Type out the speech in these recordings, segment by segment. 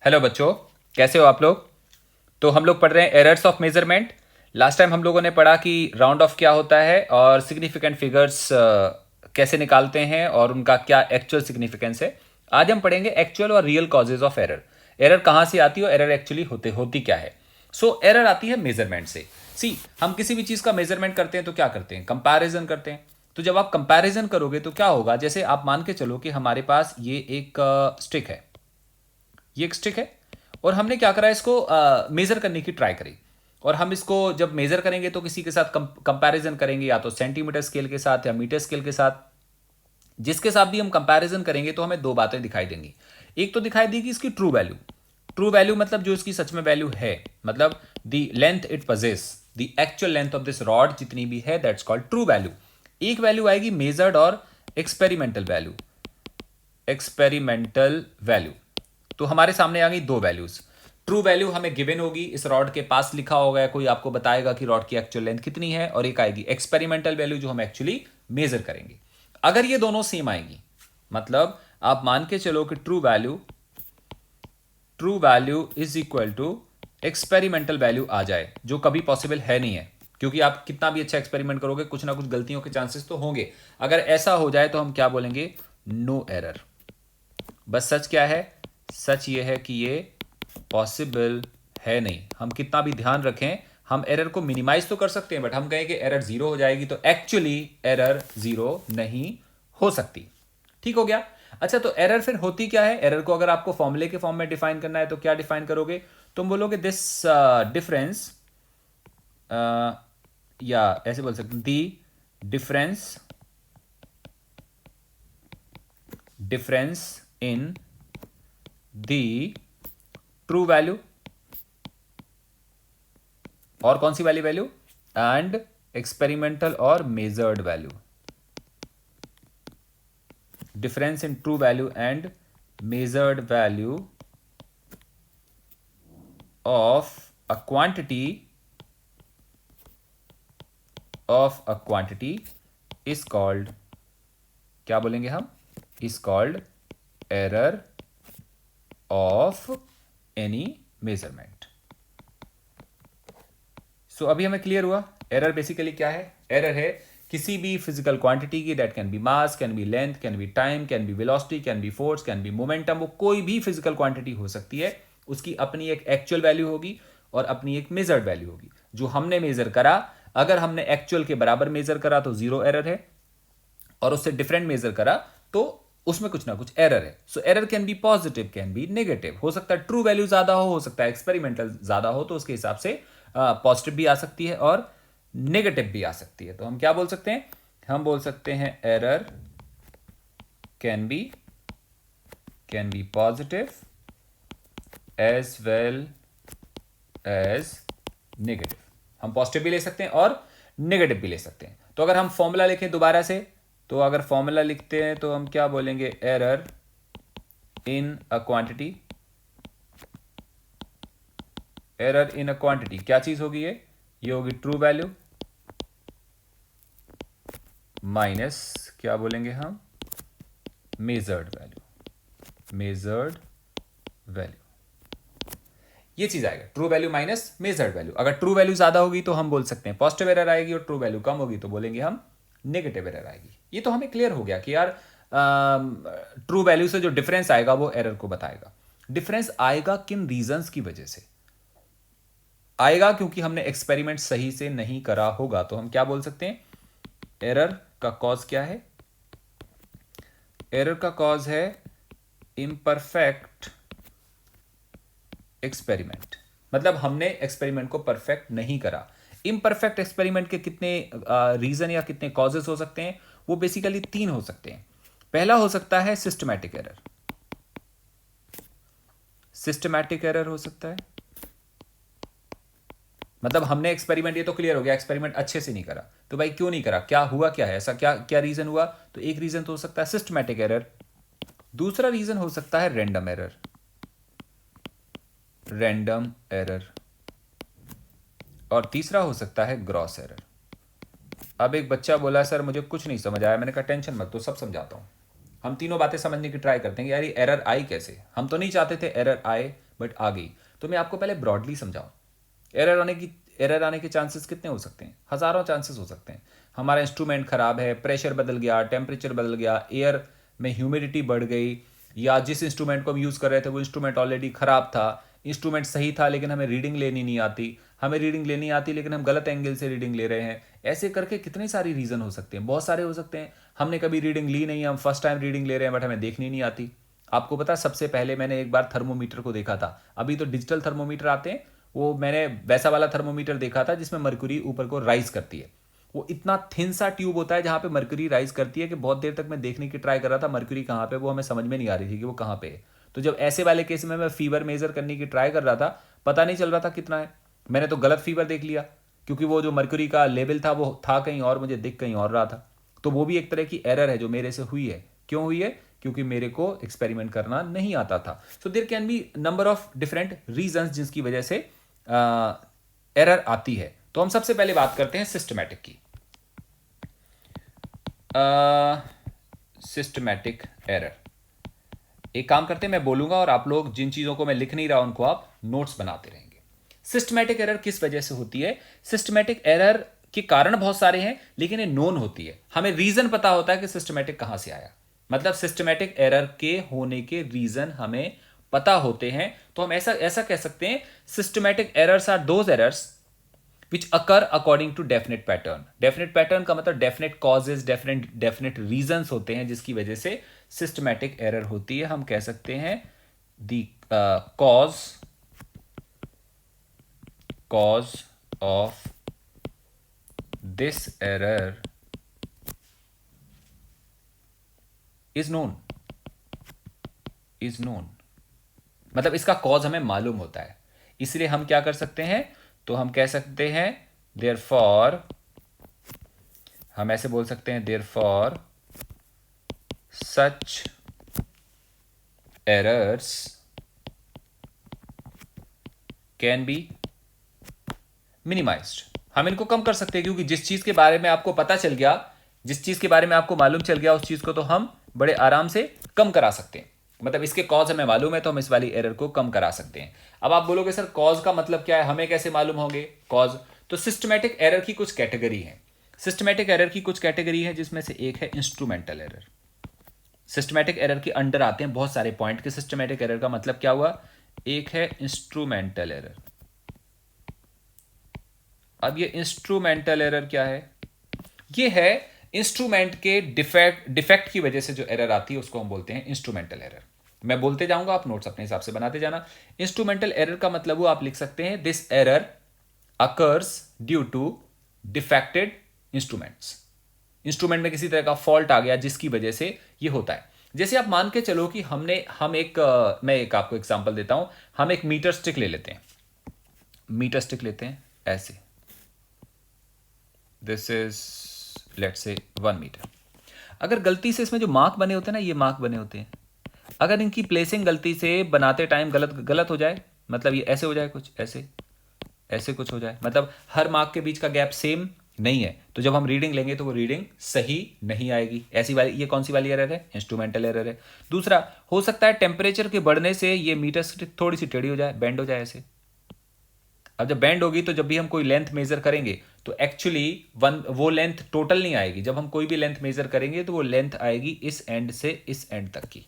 Hello बच्चों, कैसे हो आप लोग। तो हम लोग पढ़ रहे हैं errors of measurement. Last time हम लोगों ने पढ़ा कि राउंड ऑफ क्या होता है और सिग्निफिकेंट फिगर्स कैसे निकालते हैं और उनका क्या एक्चुअल सिग्निफिकेंस है। आज हम पढ़ेंगे एक्चुअल और real causes of error. Error कहाँ से आती है और एरर एक्चुअली होती क्या है। एरर आती है मेजरमेंट से। सी, हम किसी भी चीज़ का मेजरमेंट करते हैं तो क्या करते हैं, कंपैरिजन करते हैं। तो जब आप कंपैरिजन करोगे तो क्या होगा, जैसे आप मान के चलो कि हमारे पास ये एक स्टिक है, ये एक स्टिक है और हमने क्या करा, इसको मेजर करने की ट्राई करी। और हम इसको जब मेजर करेंगे तो किसी के साथ कंपैरिजन करेंगे, या तो सेंटीमीटर स्केल के साथ या मीटर स्केल के साथ। जिसके साथ भी हम कंपैरिजन करेंगे तो हमें दो बातें दिखाई देंगी। एक तो दिखाई देगी इसकी ट्रू वैल्यू। ट्रू वैल्यू मतलब जो इसकी सच में वैल्यू है, मतलब the length it possess, the actual length of this rod जितनी भी है, दैट्स कॉल्ड ट्रू वैल्यू। एक वैल्यू आएगी मेजर्ड और एक्सपेरिमेंटल वैल्यू। एक्सपेरिमेंटल वैल्यू, तो हमारे सामने आ गई दो वैल्यूज। ट्रू वैल्यू हमें गिवन होगी, इस रॉड के पास लिखा होगा, कोई आपको बताएगा कि रॉड की एक्चुअल लेंथ कितनी है, और एक आएगी एक्सपेरिमेंटल वैल्यू जो हम एक्चुअली मेजर करेंगे। अगर ये दोनों सेम आएगी, मतलब आप मान के चलो कि true value is equal to experimental value आ जाए, जो कभी पॉसिबल है नहीं है, क्योंकि आप कितना भी अच्छा एक्सपेरिमेंट करोगे कुछ ना कुछ गलतियों के चांसेस तो होंगे। अगर ऐसा हो जाए तो हम क्या बोलेंगे, नो एरर। बस सच क्या है, सच ये है कि ये पॉसिबल है नहीं। हम कितना भी ध्यान रखें, हम एरर को मिनिमाइज तो कर सकते हैं, बट हम कहें कि एरर जीरो हो जाएगी, तो एक्चुअली एरर जीरो नहीं हो सकती। ठीक हो गया। अच्छा, तो एरर फिर होती क्या है। एरर को अगर आपको फॉर्मूले के फॉर्म में डिफाइन करना है तो क्या डिफाइन करोगे, तुम बोलोगे दिस डिफरेंस, या ऐसे बोल सकते, the difference in the true value, और कौन सी वाली वैल्यू, एंड एक्सपेरिमेंटल और measured value. Difference in true value and measured value of a quantity is called, क्या बोलेंगे हम, is called error of any measurement. So अभी हमें क्लियर हुआ एरर बेसिकली क्या है। एरर है किसी भी फिजिकल क्वांटिटी की, that can be mass, can be length, can be time, can be velocity, can be force, can be momentum. वो कोई भी फिजिकल क्वांटिटी हो सकती है, उसकी अपनी एक एक्चुअल वैल्यू होगी और अपनी एक मेजर्ड वैल्यू होगी। जो हमने मेजर करा, अगर हमने एक्चुअल के बराबर मेजर करा तो जीरो एरर है, और उससे डिफरेंट मेजर करा तो उसमें कुछ ना कुछ एरर है। So error can be positive, can be negative. हो सकता है ट्रू वैल्यू ज्यादा हो सकता है एक्सपेरिमेंटल ज्यादा हो, तो उसके हिसाब से पॉजिटिव भी आ सकती है और नेगेटिव भी आ सकती है। तो हम क्या बोल सकते हैं, हम बोल सकते हैं error can be positive as well as negative. हम पॉजिटिव भी ले सकते हैं और नेगेटिव भी ले सकते हैं। तो अगर हम फॉर्मूला लिखें दोबारा से, तो अगर फॉर्मूला लिखते हैं तो हम क्या बोलेंगे, error in a quantity. Error in a quantity क्या चीज होगी, ये होगी ट्रू वैल्यू माइनस, क्या बोलेंगे हम, मेजर्ड वैल्यू। ये चीज आएगा, true value minus measured value. अगर ट्रू वैल्यू ज्यादा होगी तो हम बोल सकते हैं पॉजिटिव एरर आएगी, और ट्रू वैल्यू कम होगी तो बोलेंगे हम नेगेटिव एरर आएगी। ये तो हमें क्लियर हो गया कि यार ट्रू वैल्यू से जो डिफरेंस आएगा वो एरर को बताएगा। डिफरेंस आएगा किन रीजंस की वजह से आएगा, क्योंकि हमने एक्सपेरिमेंट सही से नहीं करा होगा। तो हम क्या बोल सकते हैं, एरर का कॉज क्या है, एरर का कॉज है इम्परफेक्ट एक्सपेरिमेंट। मतलब हमने एक्सपेरिमेंट को परफेक्ट नहीं करा। इम्परफेक्ट एक्सपेरिमेंट के कितने रीजन या कितने कॉजेस हो सकते हैं, वो बेसिकली तीन हो सकते हैं। पहला हो सकता है सिस्टमैटिक एरर। सिस्टमैटिक एरर हो सकता है, मतलब हमने एक्सपेरिमेंट, ये तो क्लियर हो गया एक्सपेरिमेंट अच्छे से नहीं करा, तो भाई क्यों नहीं करा, क्या हुआ, क्या है, ऐसा क्या क्या रीजन हुआ। तो एक रीजन तो हो सकता है सिस्टमैटिक एरर, दूसरा रीजन हो सकता है रैंडम एरर, और तीसरा हो सकता है ग्रॉस एरर। अब एक बच्चा बोला सर मुझे कुछ नहीं समझ आया। मैंने कहा टेंशन मत, तो सब समझाता हूं। हम तीनों बातें समझने की ट्राई करते हैं कि यार ये एरर आई कैसे। हम तो नहीं चाहते थे एरर आए, बट आ गई। तो मैं आपको पहले ब्रॉडली समझाऊं, एरर आने के चांसेस कितने हो सकते हैं? हज़ारों चांसेस हो सकते हैं। हमारा इंस्ट्रूमेंट ख़राब है, प्रेशर बदल गया, टेम्परेचर बदल गया, एयर में ह्यूमिडिटी बढ़ गई, या जिस इंस्ट्रूमेंट को हम यूज़ कर रहे थे वो इंस्ट्रूमेंट ऑलरेडी ख़राब था, इंस्ट्रूमेंट सही था लेकिन हमें रीडिंग लेनी नहीं आती, हमें रीडिंग लेनी आती लेकिन हम गलत एंगल से रीडिंग ले रहे हैं। ऐसे करके कितने सारी रीज़न हो सकते हैं, बहुत सारे हो सकते हैं। हमने कभी रीडिंग ली नहीं, हम फर्स्ट टाइम रीडिंग ले रहे हैं बट हमें देखनी नहीं आती। आपको पता, सबसे पहले मैंने एक बार थर्मोमीटर को देखा था, अभी तो डिजिटल थर्मोमीटर आते हैं, वो मैंने वैसा वाला थर्मोमीटर देखा था जिसमें मर्क्यूरी ऊपर को राइज करती है। वो इतना थिन सा ट्यूब होता है जहाँ पे मर्क्यूरी राइज करती है कि बहुत देर तक मैं देखने की ट्राई कर रहा था मर्क्यूरी कहाँ पे, वो हमें समझ में नहीं आ रही थी कि वो कहाँ पे है। तो जब ऐसे वाले केस में मैं फीवर मेजर करने की ट्राई कर रहा था, पता नहीं चल रहा था कितना है, मैंने तो गलत फीवर देख लिया, क्योंकि वो जो मर्क्यूरी का लेवल था वो था कहीं और, मुझे दिख कहीं और रहा था। तो वो भी एक तरह की एरर है जो मेरे से हुई है। क्यों हुई है? क्योंकि मेरे को एक्सपेरिमेंट करना नहीं आता था। So there can be number of different reasons जिसकी वजह से एरर आती है। तो हम सबसे पहले बात करते हैं सिस्टमैटिक की। सिस्टमैटिक एरर, एक काम करते हैं, मैं बोलूंगा और आप लोग जिन चीजों को मैं लिख नहीं रहा उनको आप नोट्स बनाते रहेंगे। सिस्टमैटिक एरर किस वजह से होती है? सिस्टमैटिक एरर के कारण बहुत सारे हैं लेकिन ये नोन होती है, हमें रीजन पता होता है कि सिस्टमैटिक कहां से आया। मतलब सिस्टमैटिक एरर के होने के रीजन हमें पता होते हैं। तो हम ऐसा ऐसा कह सकते हैं, systematic errors are those errors which occur according to definite pattern। definite pattern का मतलब definite causes, definite reasons होते हैं जिसकी वजह से systematic error होती है। हम कह सकते हैं the cause of this error is known। मतलब इसका कॉज हमें मालूम होता है, इसलिए हम क्या कर सकते हैं, तो हम कह सकते हैं therefore, हम ऐसे बोल सकते हैं therefore such errors can be minimized। हम इनको कम कर सकते हैं, क्योंकि जिस चीज के बारे में आपको पता चल गया, जिस चीज के बारे में आपको मालूम चल गया, उस चीज को तो हम बड़े आराम से कम करा सकते हैं। मतलब इसके कॉज हमें मालूम है तो हम इस वाली एरर को कम करा सकते हैं। अब आप बोलोगे सर कॉज का मतलब क्या है, हमें कैसे मालूम होंगे कॉज? तो सिस्टमैटिक एरर की कुछ कैटेगरी है। सिस्टमैटिक एरर की कुछ कैटेगरी है जिसमें से एक है इंस्ट्रूमेंटल एरर। सिस्टमैटिक एरर के अंडर आते हैं बहुत सारे पॉइंट के। सिस्टमैटिक एरर का मतलब क्या हुआ? एक है इंस्ट्रूमेंटल एरर। अब ये इंस्ट्रूमेंटल एरर क्या है? ये है इंस्ट्रूमेंट के डिफेक्ट की वजह से जो एरर आती है उसको हम बोलते हैं इंस्ट्रूमेंटल एरर। मैं बोलते जाऊंगा, आप नोट्स अपने हिसाब से बनाते जाना। इंस्ट्रूमेंटल एरर का मतलब वो आप लिख सकते हैं, this error occurs due to defected instruments. Instrument में किसी तरह का फॉल्ट आ गया जिसकी वजह से ये होता है। जैसे आप मान के चलो कि मैं एक आपको एग्जांपल देता हूं। हम एक मीटर स्टिक ले लेते हैं, मीटर स्टिक लेते हैं ऐसे, this is let's say 1 metre. अगर गलती से इसमें जो मार्क बने होते हैं ना, ये मार्क बने होते हैं, अगर इनकी प्लेसिंग गलती से बनाते टाइम गलत गलत हो जाए, मतलब ये ऐसे हो जाए, कुछ ऐसे ऐसे कुछ हो जाए, मतलब हर मार्क के बीच का गैप सेम नहीं है, तो जब हम रीडिंग लेंगे तो वो रीडिंग सही नहीं आएगी। ऐसी वाली, ये कौन सी वाली एरर है? इंस्ट्रूमेंटल एरर है। दूसरा हो सकता है टेम्परेचर के बढ़ने से ये मीटर स्टिक थोड़ी सी टेढ़ी हो जाए, बेंड हो जाए ऐसे। अब जब बैंड होगी तो जब भी हम कोई लेंथ मेजर करेंगे तो एक्चुअली वो लेंथ टोटल नहीं आएगी। जब हम कोई भी लेंथ मेजर करेंगे तो वो लेंथ आएगी इस एंड से इस एंड तक की।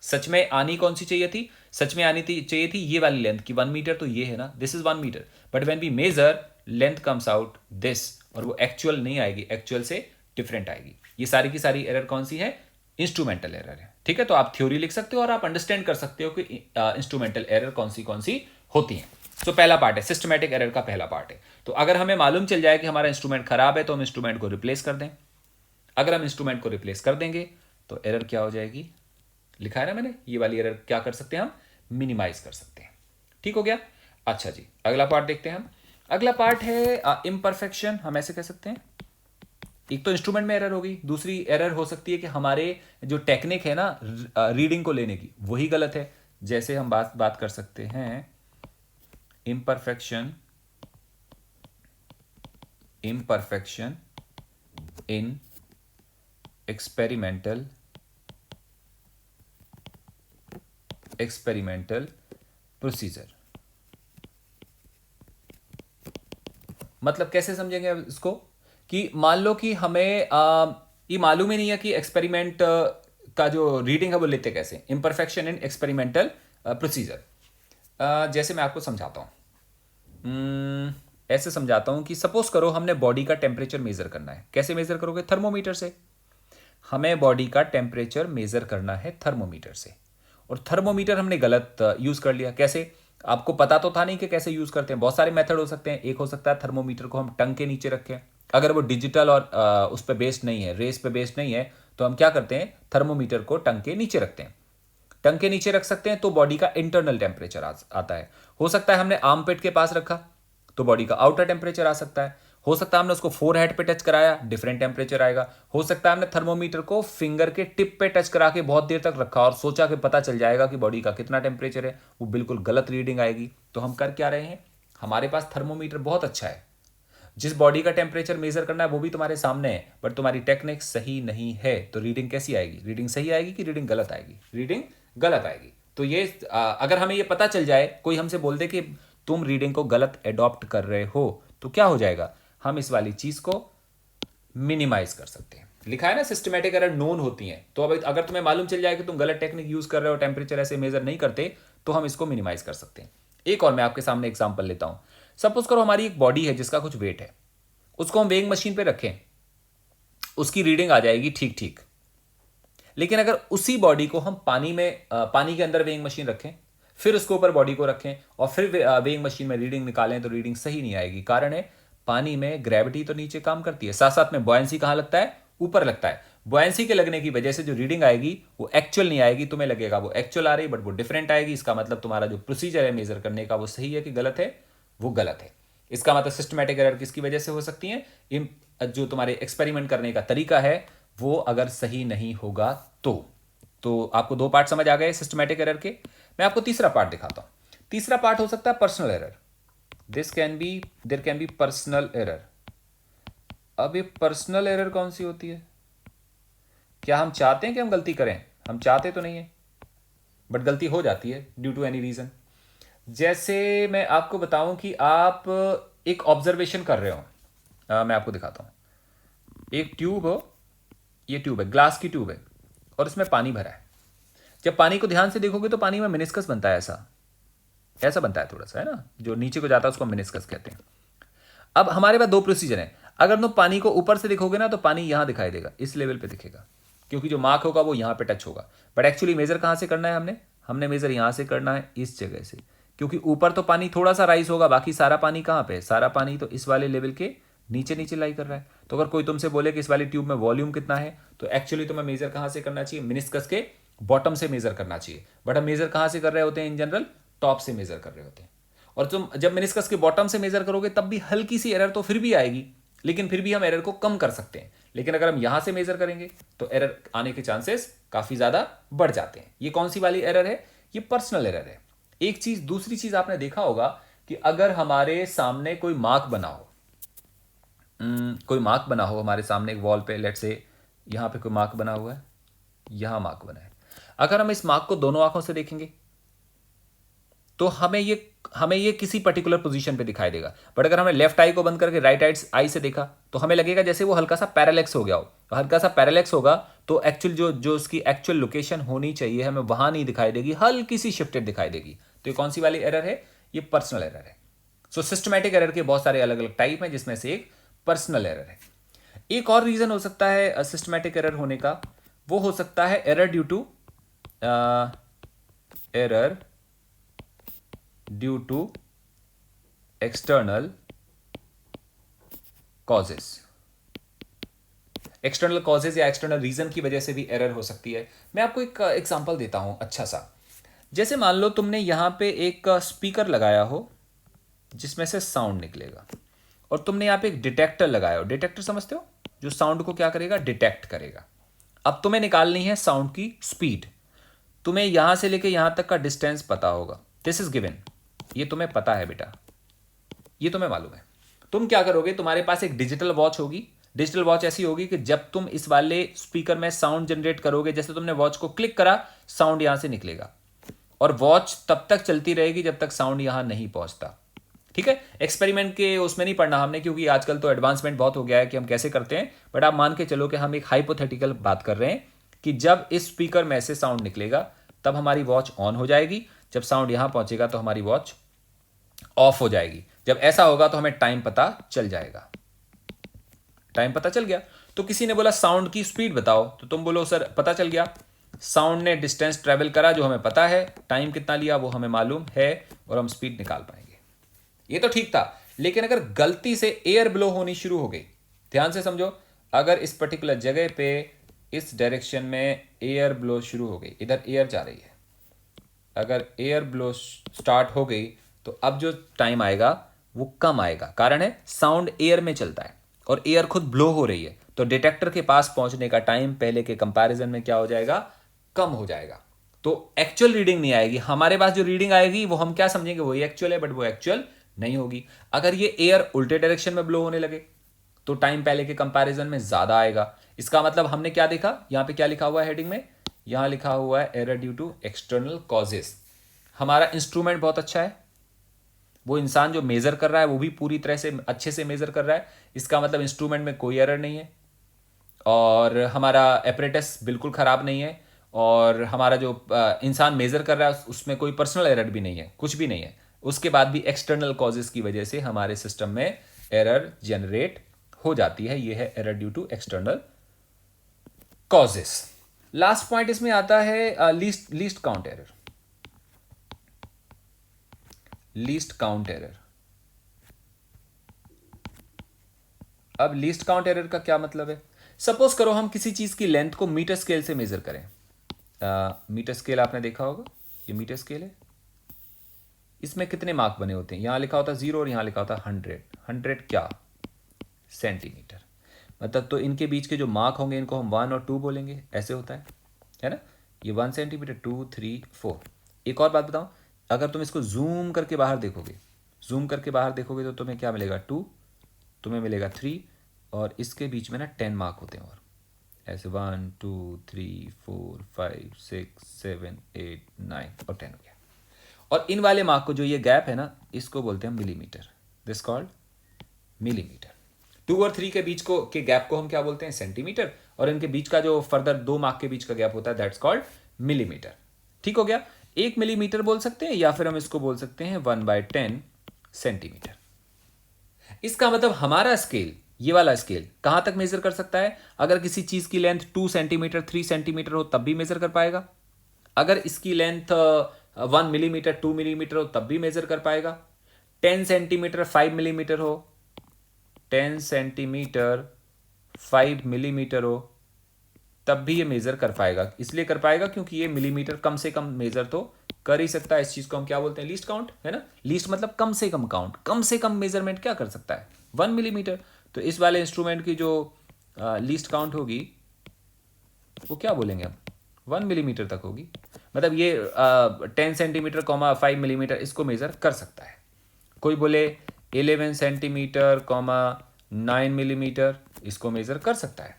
सच में आनी कौन सी चाहिए थी? सच में आनी चाहिए थी ये वाली लेंथ की 1 मीटर, तो ये है ना, this is 1 metre, but when we measure length comes out this, और वो एक्चुअल नहीं आएगी, एक्चुअल से डिफरेंट आएगी। ये सारी की सारी एरर कौन सी है? इंस्ट्रूमेंटल एरर है। ठीक है, तो आप थ्योरी लिख सकते हो और आप अंडरस्टैंड कर सकते हो कि इंस्ट्रूमेंटल एरर कौन सी होती है। तो पहला पार्ट है सिस्टमैटिक एरर का, पहला पार्ट है। तो अगर हमें मालूम चल जाए कि हमारा इंस्ट्रूमेंट खराब है तो हम इंस्ट्रूमेंट को रिप्लेस कर दें। अगर हम इंस्ट्रूमेंट को रिप्लेस कर देंगे तो एरर क्या हो जाएगी? लिखा है ना मैंने, ये वाली एरर क्या कर सकते हैं हम? मिनिमाइज कर सकते हैं। ठीक हो गया? अच्छा जी, अगला पार्ट देखते हैं हम। अगला पार्ट है इम्परफेक्शन। हम ऐसे कह सकते हैं, एक तो इंस्ट्रूमेंट में एरर होगी, दूसरी एरर हो सकती है कि हमारे जो टेक्निक है ना रीडिंग को लेने की, वही गलत है। जैसे हम बात कर सकते हैं imperfection in experimental प्रोसीजर। मतलब कैसे समझेंगे अब इसको, कि मान लो कि हमें ये मालूम ही नहीं है कि एक्सपेरिमेंट का जो रीडिंग है वो लेते कैसे, इम्परफेक्शन इन एक्सपेरिमेंटल प्रोसीजर। जैसे मैं आपको समझाता हूँ, ऐसे समझाता हूँ कि सपोज करो हमने बॉडी का टेम्परेचर मेजर करना है। कैसे मेजर करोगे? थर्मोमीटर से। हमें बॉडी का टेम्परेचर मेजर करना है थर्मोमीटर से, और थर्मोमीटर हमने गलत यूज कर लिया। कैसे? आपको पता तो था नहीं कि कैसे यूज करते हैं। बहुत सारे मेथड हो सकते हैं। एक हो सकता है थर्मोमीटर को हम टंग के नीचे रखें, अगर वो डिजिटल और उस पर बेस्ड नहीं है, रेस पे बेस्ड नहीं है, तो हम क्या करते हैं, थर्मोमीटर को टंग के नीचे रखते हैं। टंग के नीचे रख सकते हैं तो बॉडी का इंटरनल टेम्परेचर आता है। हो सकता है हमने आर्म पेट के पास रखा तो बॉडी का आउटर टेम्परेचर आ सकता है। हो सकता है हमने उसको फोर हेड पे टच कराया, डिफरेंट टेम्परेचर आएगा। हो सकता है हमने थर्मोमीटर को फिंगर के टिप पे टच करा के बहुत देर तक रखा और सोचा कि पता चल जाएगा कि बॉडी का कितना टेम्परेचर है, वो बिल्कुल गलत रीडिंग आएगी। तो हम कर क्या रहे हैं, हमारे पास थर्मोमीटर बहुत अच्छा है, जिस बॉडी का टेम्परेचर मेजर करना है वो भी तुम्हारे सामने है, बट तुम्हारी टेक्निक सही नहीं है, तो रीडिंग कैसी आएगी? रीडिंग सही आएगी कि रीडिंग गलत आएगी? रीडिंग गलत आएगी। तो ये अगर हमें ये पता चल जाए, कोई हमसे बोल दे कि तुम रीडिंग को गलत एडॉप्ट कर रहे हो, तो क्या हो जाएगा, हम इस वाली चीज को मिनिमाइज कर सकते हैं। लिखा है ना सिस्टमेटिक एरर नोन होती हैं, तो अब अगर तुम्हें मालूम चल जाए कि तुम गलत टेक्निक यूज कर रहे हो, टेम्परेचर ऐसे मेजर नहीं करते, तो हम इसको मिनिमाइज कर सकते हैं। एक और मैं आपके सामने एग्जांपल लेता हूं। सपोज करो हमारी एक बॉडी है जिसका कुछ वेट है, उसको हम वेइंग मशीन पे रखें, उसकी रीडिंग आ जाएगी ठीक ठीक। लेकिन अगर उसी बॉडी को हम पानी के अंदर वेइंग मशीन रखें, फिर उसके ऊपर बॉडी को रखें और फिर वेइंग मशीन में रीडिंग निकालें, तो रीडिंग सही नहीं आएगी। कारण है, पानी में ग्रेविटी तो नीचे काम करती है, साथ साथ में बॉयंसी कहां लगता है? ऊपर लगता है। बॉयंसी के लगने की वजह से जो रीडिंग आएगी वो एक्चुअल नहीं आएगी। तुम्हें लगेगा वो एक्चुअल आ रही, बट वो डिफरेंट आएगी। इसका मतलब तुम्हारा जो प्रोसीजर है मेजर करने का वो सही है कि गलत है? वो गलत है। इसका मतलब सिस्टमैटिक एरर किसकी वजह से हो सकती है? जो तुम्हारे एक्सपेरिमेंट करने का तरीका है वो अगर सही नहीं होगा तो आपको दो पार्ट समझ आ गए सिस्टमैटिक एरर के। मैं आपको तीसरा पार्ट दिखाता हूं। तीसरा पार्ट हो सकता है personal error. There can be personal error. अब ये पर्सनल एरर कौन सी होती है? क्या हम चाहते हैं कि हम गलती करें? हम चाहते तो नहीं है, बट गलती हो जाती है ड्यू टू एनी रीजन। जैसे मैं आपको बताऊं कि आप एक ऑब्जर्वेशन कर रहे हो। मैं आपको दिखाता हूं। एक ट्यूब हो, ये ट्यूब है, ग्लास की ट्यूब है, और इसमें पानी भरा है। जब पानी को ध्यान से देखोगे तो पानी में मिनिस्कस बनता है, ऐसा ऐसा बनता है थोड़ा सा, है ना, जो नीचे को जाता है उसको मिनिस्कस कहते हैं। अब हमारे पास दो प्रोसीजर हैं। अगर तुम पानी को ऊपर से देखोगे ना तो पानी यहां दिखाई देगा, इस लेवल पे दिखेगा, क्योंकि जो मार्क होगा वो यहां पे टच होगा। बट एक्चुअली मेजर कहां से करना है? हमने मेजर यहां से करना है, इस जगह से, क्योंकि ऊपर तो पानी थोड़ा सा राइज होगा, बाकी सारा पानी कहां पे है? सारा पानी तो इस वाले लेवल के नीचे नीचे लाई कर रहा है। तो अगर कोई तुमसे बोले कि इस वाली ट्यूब में वॉल्यूम कितना है, तो एक्चुअली तुम्हें मेजर कहां से करना चाहिए? मिनिस्कस के बॉटम से मेजर करना चाहिए। बट हम मेजर कहां से कर रहे होते हैं? इन जनरल टॉप से मेजर कर रहे होते हैं। और तुम जब मिनिस्कस के बॉटम से मेजर करोगे तब भी हल्की सी एरर तो फिर भी आएगी, लेकिन फिर भी हम एरर को कम कर सकते हैं। लेकिन अगर हम यहां से मेजर करेंगे तो एरर आने के चांसेस काफी ज्यादा बढ़ जाते हैं। ये कौन सी वाली एरर है? ये पर्सनल एरर है। एक चीज, दूसरी चीज आपने देखा होगा कि अगर हमारे सामने कोई मार्क बना हो, हमारे सामने एक वॉल पे, लेट से यहां पे कोई मार्क बना हुआ है, यहां मार्क बना है। अगर हम इस मार्क को दोनों आंखों से देखेंगे तो हमें ये किसी पर्टिकुलर पोजीशन पे दिखाई देगा। बट अगर हमें लेफ्ट आई को बंद करके राइट आई से देखा तो हमें लगेगा जैसे वो हल्का सा पैरालेक्स हो गया हो। तो हल्का सा पैरालेक्स होगा तो एक्चुअल जो उसकी एक्चुअल लोकेशन होनी चाहिए हमें वहां नहीं दिखाई देगी, हल्की सी शिफ्टेड दिखाई देगी। तो ये कौन सी वाली एरर है? ये पर्सनल एरर है। सो सिस्टमैटिक एरर के बहुत सारे अलग अलग टाइप हैं, जिसमें से एक पर्सनल एरर है। एक और रीजन हो सकता है सिस्टमैटिक एरर होने का, वो हो सकता है error due to external causes. External causes या एक्सटर्नल रीजन की वजह से भी एरर हो सकती है। मैं आपको एक एग्जांपल देता हूं अच्छा सा। जैसे मान लो तुमने यहां पे एक स्पीकर लगाया हो जिसमें से साउंड निकलेगा, और तुमने यहां पे एक डिटेक्टर लगाया हो। डिटेक्टर समझते हो? जो साउंड को क्या करेगा? डिटेक्ट करेगा। अब तुम्हें निकालनी है साउंड की स्पीड। तुम्हें यहां से लेके यहां तक का डिस्टेंस पता होगा, दिस इज गिवन, ये तुम्हें पता है बेटा, ये तुम्हें मालूम है। तुम क्या करोगे? तुम्हारे पास एक डिजिटल वॉच होगी। डिजिटल वॉच ऐसी होगी कि जब तुम इस वाले स्पीकर में साउंड जनरेट करोगे, जैसे तुमने वॉच को क्लिक करा, साउंड यहां से निकलेगा। और वॉच तब तक चलती रहेगी जब तक साउंड यहां नहीं पहुंचता। ठीक है, एक्सपेरिमेंट के उसमें नहीं पढ़ना हमने, क्योंकि आजकल तो एडवांसमेंट बहुत हो गया है कि हम कैसे करते हैं। बट आप मान के चलो कि हम एक हाइपोथेटिकल बात कर रहे हैं कि जब इस स्पीकर में से साउंड निकलेगा तब हमारी वॉच ऑन हो जाएगी, जब साउंड यहां पहुंचेगा तो हमारी वॉच ऑफ हो जाएगी। जब ऐसा होगा तो हमें टाइम पता चल जाएगा। टाइम पता चल गया। तो किसी ने बोला साउंड की स्पीड बताओ, तो तुम बोलो सर पता चल गया, साउंड ने डिस्टेंस ट्रेवल करा जो हमें पता है, टाइम कितना लिया वो हमें मालूम है, और हम स्पीड निकाल पाएंगे। ये तो ठीक था, लेकिन अगर गलती से एयर ब्लो होनी शुरू हो गई, ध्यान से समझो, अगर इस पर्टिकुलर जगह पे इस डायरेक्शन में एयर ब्लो शुरू हो गई, इधर एयर जा रही है, अगर एयर ब्लो स्टार्ट हो गई तो अब जो टाइम आएगा वो कम आएगा। कारण है साउंड एयर में चलता है और एयर खुद ब्लो हो रही है, तो डिटेक्टर के पास पहुंचने का टाइम पहले के कंपैरिजन में क्या हो जाएगा, कम हो जाएगा। तो एक्चुअल रीडिंग नहीं आएगी हमारे पास, जो रीडिंग आएगी वो हम क्या समझेंगे वही एक्चुअल है, बट वो एक्चुअल नहीं होगी। अगर ये एयर उल्टे डायरेक्शन में ब्लो होने लगे तो टाइम पहले के कंपैरिजन में ज्यादा आएगा। इसका मतलब हमने क्या देखा, यहां पे क्या लिखा हुआ है हेडिंग में, यहां लिखा हुआ है error due to external causes. हमारा इंस्ट्रूमेंट बहुत अच्छा है, वो इंसान जो मेजर कर रहा है वो भी पूरी तरह से अच्छे से मेजर कर रहा है, इसका मतलब इंस्ट्रूमेंट में कोई एरर नहीं है, और हमारा एपरेटस बिल्कुल ख़राब नहीं है, और हमारा जो इंसान मेजर कर रहा है उसमें कोई पर्सनल एरर भी नहीं है, कुछ भी नहीं है। उसके बाद भी एक्सटर्नल कॉजेस की वजह से हमारे सिस्टम में एरर जनरेट हो जाती है। ये है error due to external causes. Last point इसमें आता है least count error. Least count error, अब लीस्ट काउंट एरर का क्या मतलब है। सपोज करो हम किसी चीज की लेंथ को मीटर स्केल से मेजर करें। मीटर स्केल आपने देखा होगा, ये मीटर स्केल है, इसमें कितने मार्क बने होते हैं, यहां लिखा होता है 0 और यहां लिखा होता है 100। 100 क्या, सेंटीमीटर। मतलब तो इनके बीच के जो मार्क होंगे इनको हम 1 और 2 बोलेंगे, ऐसे होता है ना। ये 1 सेंटीमीटर, 2, 3, 4। एक और बात बताऊं, अगर तुम इसको जूम करके बाहर देखोगे, जूम करके बाहर देखोगे तो तुम्हें क्या मिलेगा, 2, तुम्हें मिलेगा 3, और इसके बीच में ना 10 मार्क होते हैं, और ऐसे 1, 2, 3, 4, 5, 6, 7, 8, 9 और 10 हो गया। और इन वाले मार्क को, जो ये गैप है ना, इसको बोलते हैं मिलीमीटर, दिस कॉल्ड मिलीमीटर। 2 और 3 के बीच को के गैप को हम क्या बोलते हैं, सेंटीमीटर, और इनके बीच का जो फर्दर 2 मार्क के बीच का गैप होता है दैट्स कॉल्ड मिलीमीटर। ठीक हो गया, 1 मिलीमीटर बोल सकते हैं, या फिर हम इसको बोल सकते हैं 1/10 सेंटीमीटर। इसका मतलब हमारा स्केल, ये वाला स्केल कहां तक मेजर कर सकता है, अगर किसी चीज की लेंथ 2 सेंटीमीटर 3 सेंटीमीटर हो तब भी मेजर कर पाएगा, अगर इसकी लेंथ 1 मिलीमीटर 2 मिलीमीटर हो तब भी मेजर कर पाएगा, 10 सेंटीमीटर 5 मिलीमीटर हो, 10 सेंटीमीटर 5 मिलीमीटर हो तब भी ये मेजर कर पाएगा। इसलिए कर पाएगा क्योंकि ये मिलीमीटर कम से कम मेजर तो कर ही सकता है। इस चीज को हम क्या बोलते हैं, लीस्ट काउंट, है ना। लीस्ट मतलब कम से कम काउंट, कम से कम मेजरमेंट क्या कर सकता है, 1 मिलीमीटर। तो इस वाले इंस्ट्रूमेंट की जो लीस्ट काउंट होगी वो क्या बोलेंगे हम, 1 मिलीमीटर तक होगी। मतलब ये 10 सेंटीमीटर 5 मिलीमीटर इसको मेजर कर सकता है। कोई बोले 11 सेंटीमीटर 9 मिलीमीटर इसको मेजर कर सकता है।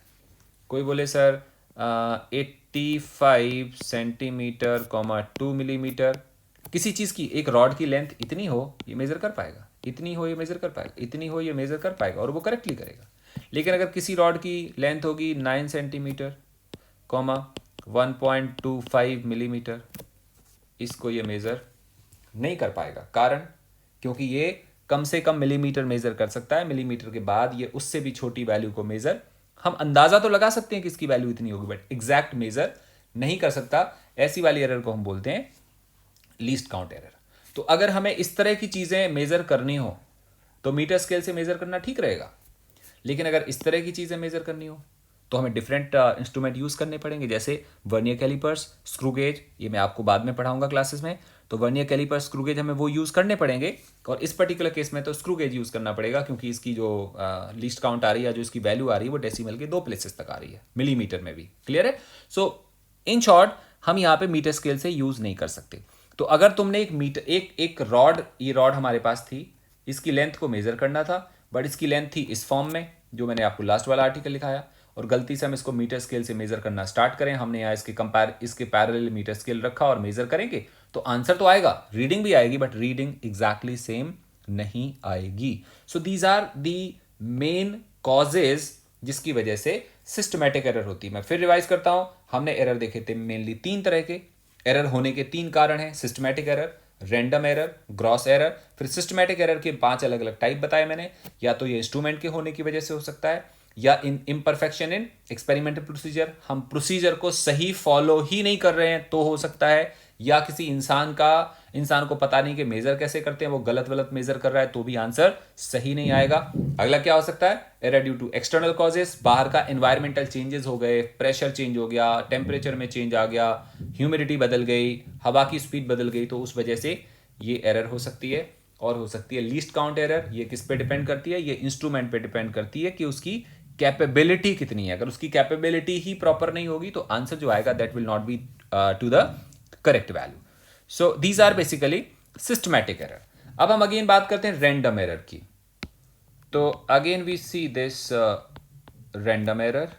कोई बोले सर 85 सेंटीमीटर 2 मिलीमीटर, किसी चीज़ की एक रॉड की लेंथ इतनी हो ये मेज़र कर पाएगा, इतनी हो ये मेज़र कर पाएगा, इतनी हो ये मेज़र कर पाएगा, और वो करेक्टली करेगा। लेकिन अगर किसी रॉड की लेंथ होगी 9 सेंटीमीटर 1.25 मिलीमीटर, इसको ये मेज़र नहीं कर पाएगा। कारण क्योंकि ये कम से कम मिलीमीटर मेज़र कर सकता है, मिलीमीटर के बाद ये उससे भी छोटी वैल्यू को मेज़र, हम अंदाज़ा तो लगा सकते हैं कि इसकी वैल्यू इतनी होगी, बट एग्जैक्ट मेज़र नहीं कर सकता। ऐसी वाली एरर को हम बोलते हैं लीस्ट काउंट एरर। तो अगर हमें इस तरह की चीज़ें मेज़र करनी हो तो मीटर स्केल से मेज़र करना ठीक रहेगा, लेकिन अगर इस तरह की चीज़ें मेज़र करनी हो तो हमें डिफरेंट इंस्ट्रूमेंट यूज़ करने पड़ेंगे, जैसे वर्नियर कैलिपर्स, स्क्रू गेज, ये मैं आपको बाद में पढ़ाऊंगा क्लासेस में। तो वर्नियर कैलिपर्स, स्क्रू गेज हमें वो यूज़ करने पड़ेंगे, और इस पर्टिकुलर केस में तो स्क्रू गेज यूज़ करना पड़ेगा, क्योंकि इसकी जो लीस्ट काउंट आ रही है, जो इसकी वैल्यू आ रही है वो डेसिमल के 2 प्लेसेस तक आ रही है, मिलीमीटर में भी। क्लियर है। सो इन शॉर्ट हम यहाँ पे मीटर स्केल से यूज़ नहीं कर सकते। तो अगर तुमने एक रॉड, ये रॉड हमारे पास थी, इसकी लेंथ को मेज़र करना था, बट इसकी लेंथ थी इस फॉर्म में जो मैंने आपको लास्ट वाला आर्टिकल लिखाया, और गलती से हम इसको मीटर स्केल से मेजर करना स्टार्ट करें, हमने यहाँ इसके पैरेलल मीटर स्केल रखा और मेजर करेंगे तो आंसर तो आएगा, रीडिंग भी आएगी, बट रीडिंग एग्जैक्टली सेम नहीं आएगी। So these are the main causes जिसकी वजह से सिस्टमैटिक एरर होती है। मैं फिर रिवाइज करता हूं, हमने एरर देखे थे मेनली 3 तरह के। एरर होने के 3 कारण हैं, systematic error, random error, gross error. फिर सिस्टमैटिक एरर के 5 अलग अलग टाइप बताए मैंने, या तो ये इंस्ट्रूमेंट के होने की वजह से हो सकता है, या इन इम्परफेक्शन इन एक्सपेरिमेंटल प्रोसीजर, हम प्रोसीजर को सही फॉलो ही नहीं कर रहे हैं तो हो सकता है, या किसी इंसान को पता नहीं कि मेजर कैसे करते हैं, वो गलत मेजर कर रहा है तो भी आंसर सही नहीं आएगा। अगला क्या हो सकता है, error due to external causes, बाहर का एनवायरमेंटल चेंजेस हो गए, प्रेशर चेंज हो गया, टेम्परेचर में चेंज आ गया, ह्यूमिडिटी बदल गई, हवा की स्पीड बदल गई, तो उस वजह से ये एरर हो सकती है। और हो सकती है लीस्ट काउंट एरर, ये किस पे डिपेंड करती है, ये इंस्ट्रूमेंट पे डिपेंड करती है कि उसकी कैपेबिलिटी कितनी है। अगर उसकी कैपेबिलिटी ही प्रॉपर नहीं होगी तो आंसर जो आएगा that will not be to the correct value. So these are basically systematic error. अब हम अगेन बात करते हैं रैंडम एरर की। तो again we see this random error.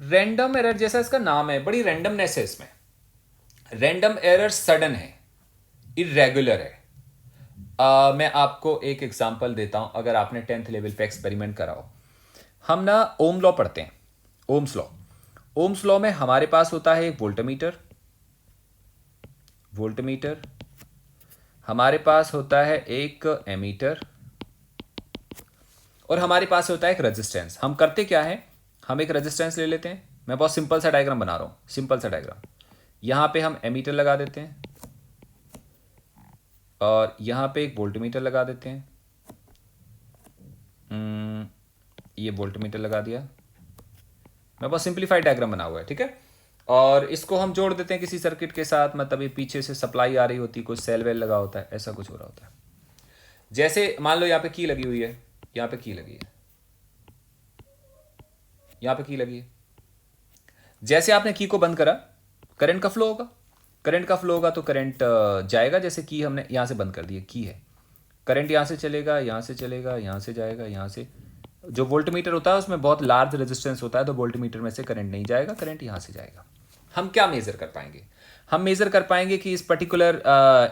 Random error जैसा इसका नाम है, बड़ी रैंडमनेस है इसमें। रैंडम एरर सडन है, इरेगुलर है। मैं आपको एक एग्जांपल देता हूं, अगर आपने 10th लेवल पे एक्सपेरिमेंट करा हो। हम ना ओम लॉ पढ़ते हैं, ओम्स लॉ। ओम्स लॉ में हमारे पास होता है एक वोल्टमीटर, हमारे पास होता है एक एमीटर, और हमारे पास होता है एक रेजिस्टेंस। हम करते क्या है, हम एक रेजिस्टेंस ले लेते हैं। मैं बहुत सिंपल सा डायग्राम बना रहा हूं, सिंपल सा डायग्राम। यहां पे हम एमीटर लगा देते हैं और यहां पे एक वोल्टमीटर लगा देते हैं। ये वोल्टमीटर लगा दिया, मैं बहुत सिंप्लीफाइड डायग्राम बना हुआ है, ठीक है। और इसको हम जोड़ देते हैं किसी सर्किट के साथ, मतलब ये पीछे से सप्लाई आ रही होती है, कुछ सेल वेल लगा होता है, ऐसा कुछ हो रहा होता है। जैसे मान लो यहाँ पे की लगी हुई है, यहाँ पे की लगी है, यहाँ पे की लगी है। जैसे आपने की को बंद करा, करंट का फ्लो होगा, करंट का फ्लो होगा तो करंट जाएगा। जैसे की हमने यहाँ से बंद कर दी है, की है, करंट यहाँ से चलेगा, यहाँ से चलेगा, यहाँ से जाएगा, यहाँ से। जो वोल्टमीटर होता है उसमें बहुत लार्ज रेजिस्टेंस होता है, तो वोल्टमीटर में से करंट नहीं जाएगा, करंट यहाँ से जाएगा। हम क्या मेजर कर पाएंगे, हम मेजर कर पाएंगे कि इस पर्टिकुलर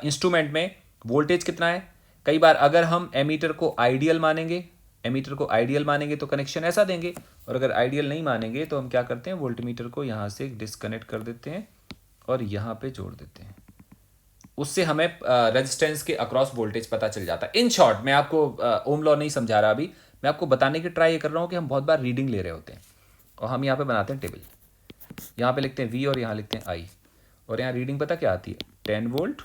इंस्ट्रूमेंट में वोल्टेज कितना है। कई बार अगर हम एमीटर को आइडियल मानेंगे, तो कनेक्शन ऐसा देंगे, और अगर आइडियल नहीं मानेंगे तो हम क्या करते हैं, वोल्टमीटर को यहाँ से डिस्कनेक्ट कर देते हैं और यहाँ पे जोड़ देते हैं। उससे हमें रेजिस्टेंस के अक्रॉस वोल्टेज पता चल जाता है। इन शॉर्ट, मैं आपको ओम लॉ नहीं समझा रहा अभी, मैं आपको बताने की ट्राई कर रहा हूँ कि हम बहुत बार रीडिंग ले रहे होते हैं और हम यहाँ पे बनाते हैं टेबल, यहाँ पे लिखते हैं V और यहाँ लिखते हैं I, और यहाँ रीडिंग पता क्या आती है, 10 वोल्ट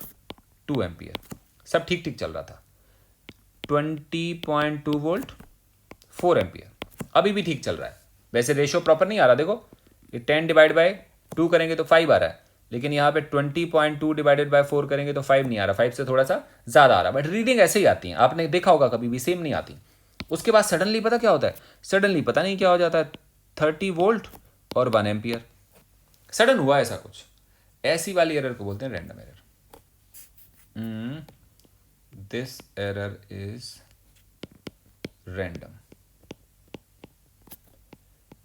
2 एम्पियर, सब ठीक ठीक चल रहा था। 20.2 वोल्ट 4 एम्पियर, अभी भी ठीक चल रहा है। वैसे रेशियो प्रॉपर नहीं आ रहा, देखो ये 10 डिवाइड बाय 2 करेंगे तो 5 आ रहा है, लेकिन यहाँ पे 20.2 डिवाइडेड बाय 4 करेंगे तो 5 नहीं आ रहा, 5 से थोड़ा सा ज़्यादा आ रहा, बट रीडिंग ऐसे ही आती है। आपने देखा होगा कभी भी सेम नहीं आती। उसके बाद सडनली पता क्या होता है, सडनली पता नहीं क्या हो जाता है, 30 वोल्ट और 1 एम्पियर सडन हुआ ऐसा कुछ। ऐसी वाली एरर को बोलते हैं random error. This error is random,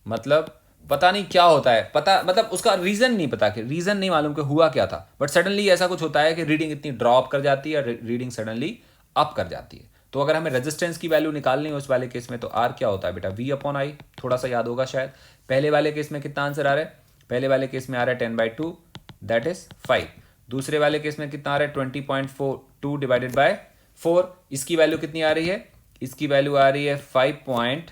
मतलब पता नहीं क्या होता है, पता मतलब उसका रीजन नहीं पता, कि रीजन नहीं मालूम कि हुआ क्या था, बट सडनली ऐसा कुछ होता है कि रीडिंग इतनी ड्रॉप कर जाती है, रीडिंग सडनली अप कर जाती है। तो अगर हमें रेजिस्टेंस की वैल्यू निकालनी है उस वाले केस में, तो आर क्या होता है बेटा, V/I। थोड़ा सा याद होगा शायद। पहले वाले केस में कितना आंसर आ रहा है, पहले वाले केस में आ रहा है 10/2, दैट इज 5। दूसरे वाले केस में कितना आ रहा है, 20.2 डिवाइडेड बाय 4। इसकी वैल्यू कितनी आ रही है, इसकी वैल्यू आ रही है 5.05।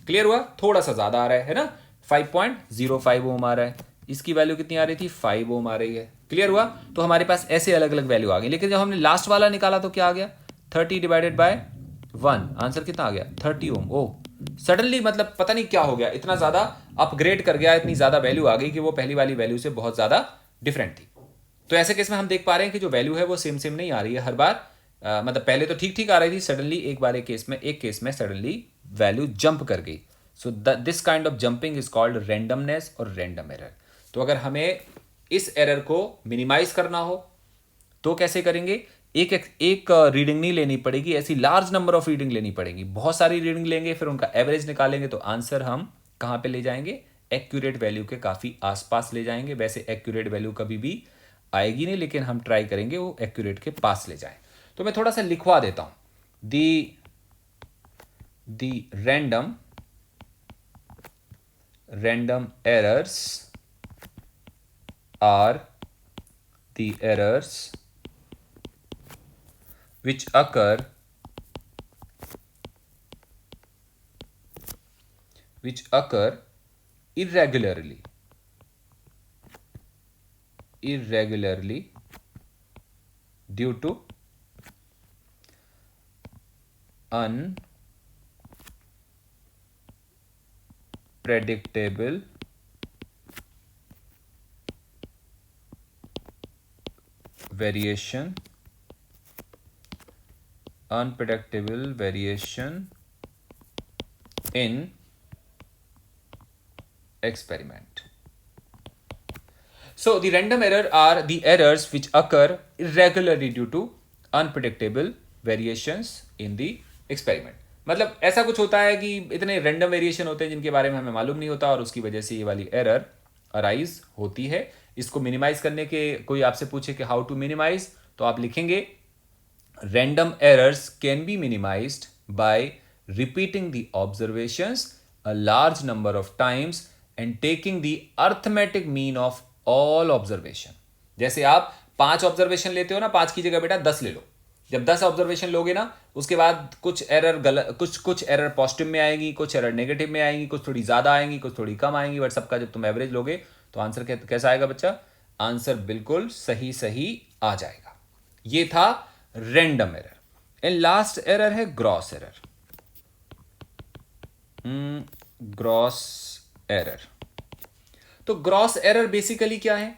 क्लियर हुआ, थोड़ा सा ज्यादा आ रहा है ना, 5.05 ओम आ रहा है। इसकी वैल्यू कितनी आ रही थी, 5 ओम आ रही है। क्लियर हुआ, तो हमारे पास ऐसे अलग अलग वैल्यू आ गई। लेकिन जब हमने लास्ट वाला निकाला तो क्या आ गया, 30 डिवाइडेड बाय 1, आंसर कितना आ गया, 30 ओम। ओ सडनली मतलब पता नहीं क्या हो गया, इतना ज्यादा अपग्रेड कर गया, इतनी ज्यादा वैल्यू आ गई कि वो पहली वाली वैल्यू से बहुत ज्यादा डिफरेंट थी। तो ऐसे केस में हम देख पा रहे हैं कि जो वैल्यू है वो सेम नहीं आ रही है हर बार। मतलब पहले तो ठीक ठीक आ रही थी, सडनली एक केस में सडनली वैल्यू जंप कर गई। So this kind of jumping is called randomness और रैंडम एरर। तो अगर हमें इस एरर को मिनिमाइज करना हो तो कैसे करेंगे, एक रीडिंग नहीं लेनी पड़ेगी, ऐसी लार्ज नंबर ऑफ रीडिंग लेनी पड़ेगी। बहुत सारी रीडिंग लेंगे, फिर उनका एवरेज निकालेंगे तो आंसर हम कहाँ पे ले जाएंगे, एक्यूरेट वैल्यू के काफ़ी आसपास ले जाएंगे। वैसे एक्यूरेट वैल्यू कभी भी आएगी नहीं, लेकिन हम ट्राई करेंगे वो एक्यूरेट के पास ले जाएं। तो मैं थोड़ा सा लिखवा देता हूं, दी random errors are the errors which occur irregularly due to unpredictable variation in experiment. So the random error are the errors which occur irregularly due to unpredictable variations in the experiment. मतलब ऐसा कुछ होता है कि इतने random variation होते हैं जिनके बारे में हमें मालूम नहीं होता और उसकी वजह से ये वाली एरर अराइज होती है। इसको मिनिमाइज करने के कोई आपसे पूछे कि हाउ टू मिनिमाइज, तो आप लिखेंगे random errors can be minimized by repeating the observations a large number of times and taking the arithmetic mean of all observation. जैसे आप 5 ऑब्जर्वेशन लेते हो ना, 5 की जगह बेटा 10 ले लो। जब 10 ऑब्जर्वेशन लोगे ना, उसके बाद कुछ एरर गलत, कुछ एरर पॉजिटिव में आएंगी, कुछ एरर नेगेटिव में आएंगी, कुछ थोड़ी ज्यादा आएंगी, कुछ थोड़ी कम आएंगी, बट सबका जब तुम एवरेज लोगे तो आंसर कैसा आएगा बच्चा, आंसर बिल्कुल सही सही आ जाएगा। ये था random error. And last error है ग्रॉस एरर। ग्रॉस एरर, तो ग्रॉस एरर बेसिकली क्या है?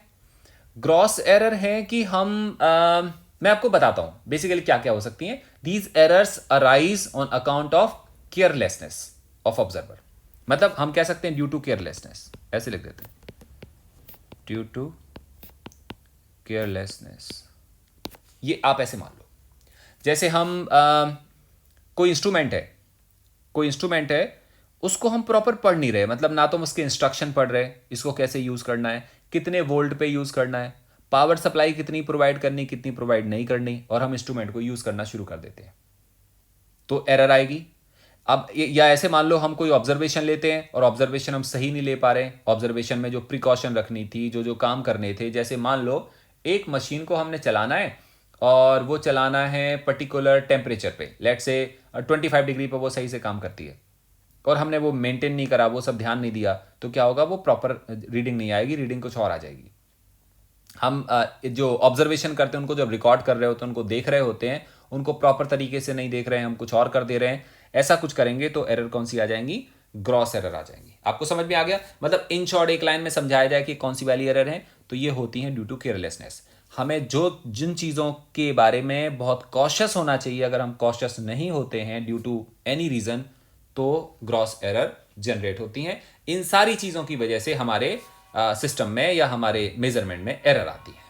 ग्रॉस एरर है कि हम मैं आपको बताता हूं बेसिकली क्या क्या हो सकती हैं। These errors arise on account of carelessness of observer. मतलब हम कह सकते हैं ड्यू टू केयरलेसनेस, ऐसे लिख देते हैं, ड्यू टू केयरलेसनेस। ये आप ऐसे मान लो, जैसे हम कोई इंस्ट्रूमेंट है उसको हम प्रॉपर पढ़ नहीं रहे, मतलब ना तो हम उसके इंस्ट्रक्शन पढ़ रहे, इसको कैसे यूज करना है, कितने वोल्ट पे यूज करना है, पावर सप्लाई कितनी प्रोवाइड करनी, कितनी प्रोवाइड नहीं करनी, और हम इंस्ट्रूमेंट को यूज करना शुरू कर देते हैं, तो एरर आएगी। अब या ऐसे मान लो हम कोई ऑब्जर्वेशन लेते हैं और ऑब्जर्वेशन हम सही नहीं ले पा रहे, ऑब्जर्वेशन में जो प्रिकॉशन रखनी थी, जो काम करने थे, जैसे मान लो एक मशीन को हमने चलाना है और वो चलाना है पर्टिकुलर टेम्परेचर पे, लेट से 25 डिग्री पर वो सही से काम करती है, और हमने वो मेंटेन नहीं करा, वो सब ध्यान नहीं दिया, तो क्या होगा, वो प्रॉपर रीडिंग नहीं आएगी, रीडिंग कुछ और आ जाएगी। हम जो ऑब्जर्वेशन करते हैं उनको जब रिकॉर्ड कर रहे होते हैं, उनको देख रहे होते हैं, उनको प्रॉपर तरीके से नहीं देख रहे हैं, हम कुछ और कर दे रहे हैं, ऐसा कुछ करेंगे तो एरर कौन सी आ जाएंगी, ग्रॉस एरर आ जाएंगी। आपको समझ में आ गया? मतलब इन शॉर्ट एक लाइन में समझाया जाए कि कौन सी वाली एरर है, तो ये होती है ड्यू टू केयरलेसनेस। हमें जिन चीज़ों के बारे में बहुत कॉशियस होना चाहिए, अगर हम कॉशियस नहीं होते हैं ड्यू टू एनी रीज़न, तो ग्रॉस एरर जनरेट होती हैं। इन सारी चीज़ों की वजह से हमारे सिस्टम में या हमारे मेजरमेंट में एरर आती है।